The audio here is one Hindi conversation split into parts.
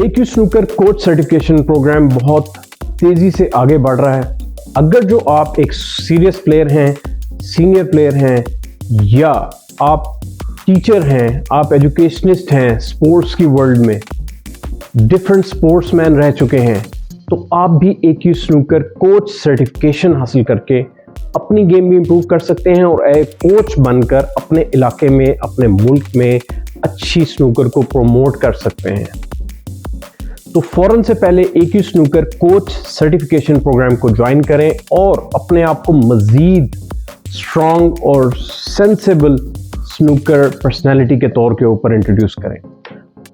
AQ snooker coach certification program बहुत तेजी से आगे बढ़ रहा है। अगर जो आप एक सीरियस प्लेयर हैं, सीनियर प्लेयर हैं या आप टीचर हैं, आप एजुकेशनिस्ट हैं, स्पोर्ट्स की वर्ल्ड में डिफरेंट स्पोर्ट्समैन रह चुके हैं, तो आप भी AQ स्नूकर कोच सर्टिफिकेशन हासिल करके अपनी गेम भी इंप्रूव कर सकते हैं और एक कोच बनकर अपने इलाके में, अपने मुल्क में अच्छी स्नूकर को प्रमोट कर सकते हैं। तो फौरन से पहले AQ snooker coach certification program को ज्वाइन करें और अपने आप को मजीद स्ट्रॉन्ग और सेंसेबल स्नूकर पर्सनैलिटी के तौर के ऊपर इंट्रोड्यूस करें।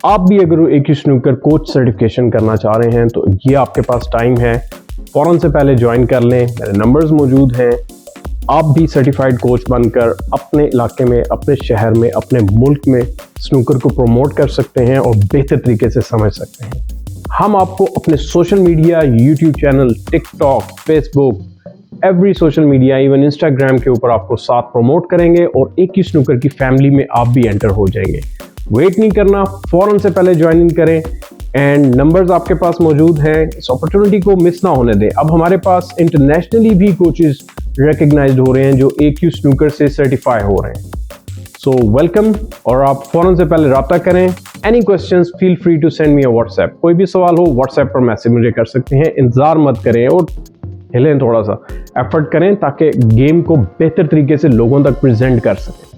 आप भी अगर AQ स्नूकर कोच सर्टिफिकेशन करना चाह रहे हैं तो ये आपके पास टाइम है, फौरन से पहले ज्वाइन कर लें। मेरे नंबर्स मौजूद हैं। आप भी सर्टिफाइड कोच बनकर अपने इलाके में, अपने शहर में, अपने मुल्क में स्नूकर को प्रमोट कर सकते हैं और बेहतर तरीके से समझ सकते हैं। हम आपको अपने social media, YouTube channel, TikTok, Facebook, every social media, even Instagram के ऊपर आपको साथ प्रमोट करेंगे और AQ स्नूकर की फैमिली में आप भी एंटर हो जाएंगे। वेट नहीं करना, फौरन से पहले ज्वाइन करें एंड नंबर्स आपके पास मौजूद हैं। इस अपॉर्चुनिटी को मिस ना होने दें। अब हमारे पास इंटरनेशनली भी कोचेस रिकग्नाइज्ड हो रहे हैं जो AQ स्नूकर से सर्टिफाई हो रहे हैं। सो वेलकम, और आप फौरन से पहले राब्ता करें। Any questions feel free to send me a WhatsApp. कोई भी सवाल हो व्हाट्सएप पर मैसेज मुझे कर सकते हैं। इंतजार मत करें और हिलें, थोड़ा सा एफर्ट करें ताकि गेम को बेहतर तरीके से लोगों तक प्रेजेंट कर सकें।